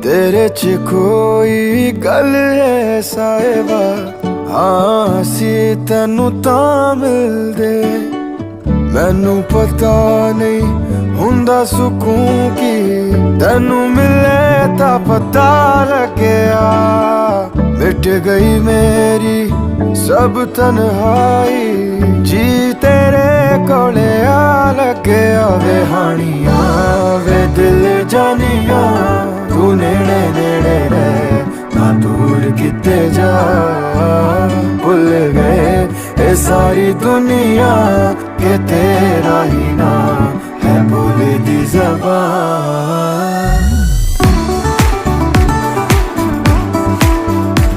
तेरे च कोई गल है साहिबा, हाँ असी तैनू तां मिलदे। मैनू पता नहीं हुंदा सुकून की, तैनू मिले तां पता लग्या। मिट गई मेरी सब तन्हाई, जी तेरे कोले आ लग्या। वे हानिया वे दिल जानिया, तू नेड़े नेड़े रह ना दूर किते जा। भुल गए ये सारी दुनिया के तेरा ही नाम है बोले दी ज़बान।